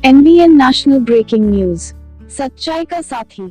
NBN national breaking news, सच्चाई का साथी।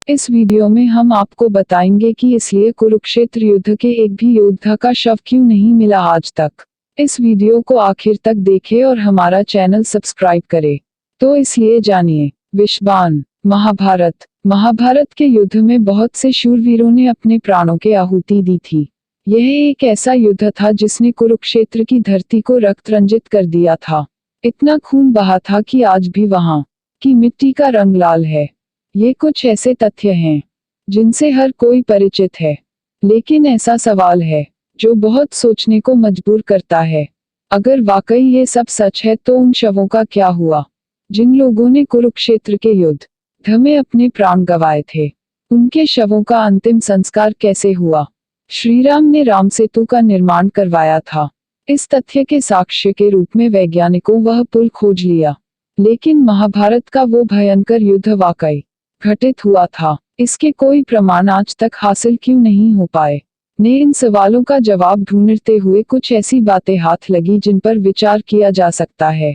इस वीडियो में हम आपको बताएंगे कि इसलिए कुरुक्षेत्र युद्ध के एक भी योद्धा का शव क्यों नहीं मिला आज तक। इस वीडियो को आखिर तक देखें और हमारा चैनल सब्सक्राइब करें। तो इसलिए जानिए। विषबाण। महाभारत के युद्ध में बहुत से शूरवीरों ने अपने प्राणों की आहुति दी थी। यह एक ऐसा युद्ध था जिसने कुरुक्षेत्र की धरती को रक्त रंजित कर दिया था। इतना खून बहा था कि आज भी वहां की मिट्टी का रंग लाल है। ये कुछ ऐसे तथ्य हैं जिनसे हर कोई परिचित है, लेकिन ऐसा सवाल है जो बहुत सोचने को मजबूर करता है। अगर वाकई ये सब सच है तो उन शवों का क्या हुआ जिन लोगों ने कुरुक्षेत्र के युद्ध में अपने प्राण गंवाए थे? उनके शवों का अंतिम संस्कार कैसे हुआ? श्रीराम ने राम सेतु का निर्माण करवाया था। इस तथ्य के साक्ष्य के रूप में वैज्ञानिकों वह पुल खोज लिया, लेकिन महाभारत का वो भयंकर युद्ध वाकई घटित हुआ था, इसके कोई प्रमाण आज तक हासिल क्यों नहीं हो पाए? ने इन सवालों का जवाब ढूंढते हुए कुछ ऐसी बातें हाथ लगी जिन पर विचार किया जा सकता है।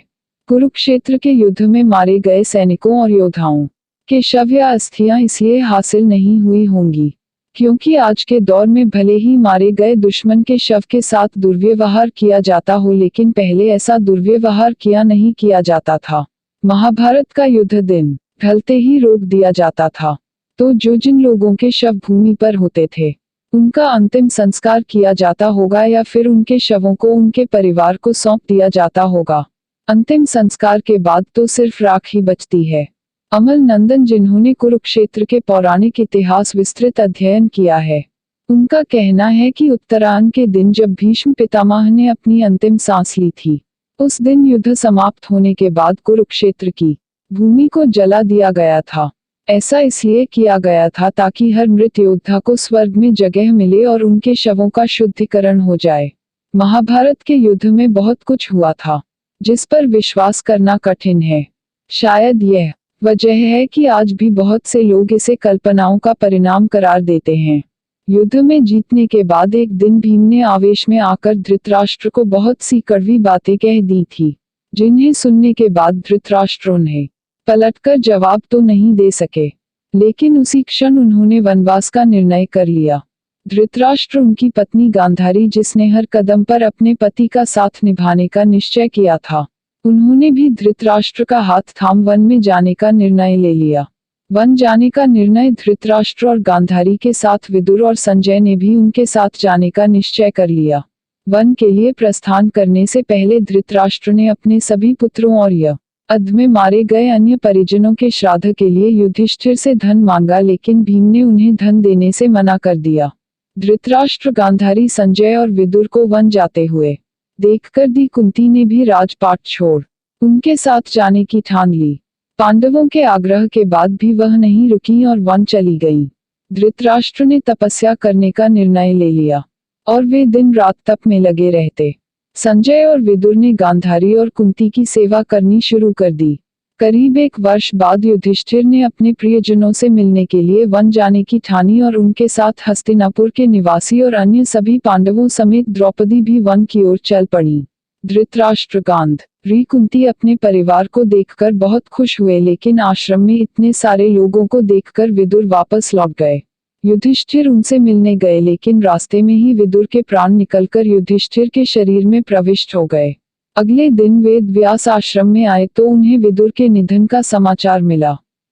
कुरुक्षेत्र के युद्ध में मारे गए सैनिकों और योद्धाओं के शव या अस्थियां इसलिए हासिल नहीं हुई होंगी क्योंकि आज के दौर में भले ही मारे गए दुश्मन के शव के साथ दुर्व्यवहार किया जाता हो, लेकिन पहले ऐसा दुर्व्यवहार किया नहीं किया जाता था। महाभारत का युद्ध दिन ढलते ही रोक दिया जाता था, तो जिन लोगों के शव भूमि पर होते थे उनका अंतिम संस्कार किया जाता होगा या फिर उनके शवों को उनके परिवार को सौंप दिया जाता होगा। अंतिम संस्कार के बाद तो सिर्फ राख ही बचती है। अमल नंदन, जिन्होंने कुरुक्षेत्र के पौराणिक इतिहास विस्तृत अध्ययन किया है, उनका कहना है कि उत्तरायण के दिन जब भीष्म पितामह ने अपनी अंतिम सांस ली थी, उस दिन युद्ध समाप्त होने के बाद कुरुक्षेत्र की भूमि को जला दिया गया था। ऐसा इसलिए किया गया था ताकि हर मृत योद्धा को स्वर्ग में जगह मिले और उनके शवों का शुद्धिकरण हो जाए। महाभारत के युद्ध में बहुत कुछ हुआ था जिस पर विश्वास करना कठिन है। शायद यह वजह है कि आज भी बहुत से लोग इसे कल्पनाओं का परिणाम करार देते हैं। युद्ध में जीतने के बाद एक दिन भीम ने आवेश में आकर धृतराष्ट्र को बहुत सी कड़वी बातें कह दी थी, जिन्हें सुनने के बाद धृतराष्ट्र उन्हें पलटकर जवाब तो नहीं दे सके, लेकिन उसी क्षण उन्होंने वनवास का निर्णय कर लिया। धृतराष्ट्र उनकी पत्नी गांधारी, जिसने हर कदम पर अपने पति का साथ निभाने का निश्चय किया था, उन्होंने भी धृतराष्ट्र का हाथ थाम वन में जाने का निर्णय ले लिया। वन जाने का निर्णय धृतराष्ट्र और गांधारी के साथ विदुर और संजय ने भी उनके साथ जाने का निश्चय कर लिया। वन के लिए प्रस्थान करने से पहले धृतराष्ट्र ने अपने सभी पुत्रों और युद्ध में मारे गए अन्य परिजनों के श्राद्ध के लिए युधिष्ठिर से धन मांगा, लेकिन भीम ने उन्हें धन देने से मना कर दिया। धृतराष्ट्र, गांधारी, संजय और विदुर को वन जाते हुए देखकर दी कुंती ने भी राजपाट छोड़ उनके साथ जाने की ठान ली। पांडवों के आग्रह के बाद भी वह नहीं रुकी और वन चली गईं। धृतराष्ट्र ने तपस्या करने का निर्णय ले लिया और वे दिन रात तप में लगे रहते। संजय और विदुर ने गांधारी और कुंती की सेवा करनी शुरू कर दी। करीब 1 वर्ष बाद युधिष्ठिर ने अपने प्रियजनों से मिलने के लिए वन जाने की ठानी और उनके साथ हस्तिनापुर के निवासी और अन्य सभी पांडवों समेत द्रौपदी भी वन की ओर चल पड़ी। धृतराष्ट्र, गांधारी, कुंती अपने परिवार को देखकर बहुत खुश हुए, लेकिन आश्रम में इतने सारे लोगों को देखकर विदुर वापस लौट गए। युधिष्ठिर उनसे मिलने गए, लेकिन रास्ते में ही विदुर के प्राण निकलकर युधिष्ठिर के शरीर में प्रविष्ट हो गए। अगले दिन वेद व्यास आश्रम में आए तो उन्हें विदुर के निधन का समाचार मिला।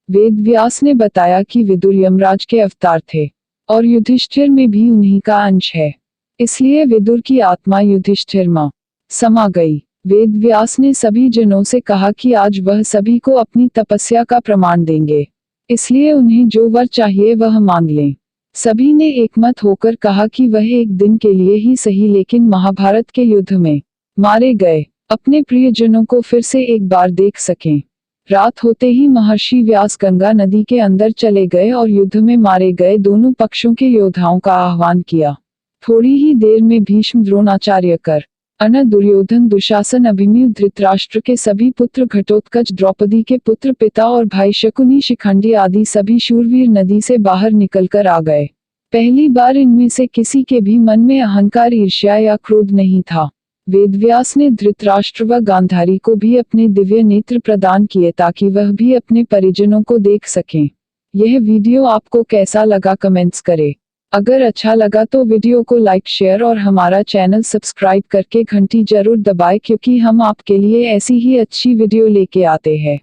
वेद व्यास ने बताया कि विदुर यमराज के अवतार थे और युधिष्ठिर में भी उन्हीं का अंश है, इसलिए विदुर की आत्मा युधिष्ठिर में समा गई। वेद व्यास ने सभी जनों से कहा कि आज वह सभी को अपनी तपस्या का प्रमाण देंगे, इसलिए उन्हें जो वर चाहिए वह मांग लें। सभी ने एकमत होकर कहा कि वह एक दिन के लिए ही सही, लेकिन महाभारत के युद्ध में मारे गए अपने प्रियजनों को फिर से एक बार देख सकें। रात होते ही महर्षि व्यास गंगा नदी के अंदर चले गए और युद्ध में मारे गए दोनों पक्षों के योद्धाओं का आह्वान किया। थोड़ी ही देर में भीष्म, द्रोणाचार्य, कर्ण, दुर्योधन, दुशासन, अभिमन्यु, धृतराष्ट्र के सभी पुत्र, घटोत्कच, द्रौपदी के पुत्र, पिता और भाई शकुनी, शिखंडी आदि सभी शूरवीर नदी से बाहर निकलकर आ गए। पहली बार इनमें से किसी के भी मन में अहंकार, ईर्ष्या या क्रोध नहीं था। वेदव्यास ने धृतराष्ट्र व गांधारी को भी अपने दिव्य नेत्र प्रदान किए ताकि वह भी अपने परिजनों को देख सकें। यह वीडियो आपको कैसा लगा कमेंट्स करें। अगर अच्छा लगा तो वीडियो को लाइक शेयर और हमारा चैनल सब्सक्राइब करके घंटी जरूर दबाएं क्योंकि हम आपके लिए ऐसी ही अच्छी वीडियो लेके आते हैं।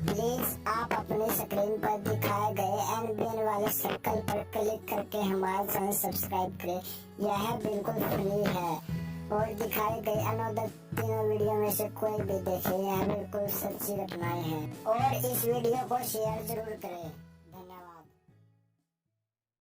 प्लीज आप अपने स्क्रीन पर दिखाए गए NBN वाले सर्कल पर क्लिक करके हमारा चैनल सब्सक्राइब करें। यह बिल्कुल फ्री है और दिखाए गए अनोदर तीनों वीडियो में से कोई भी देखे, यह बिल्कुल सच्ची घटनाएं हैं और इस वीडियो को शेयर जरूर करें।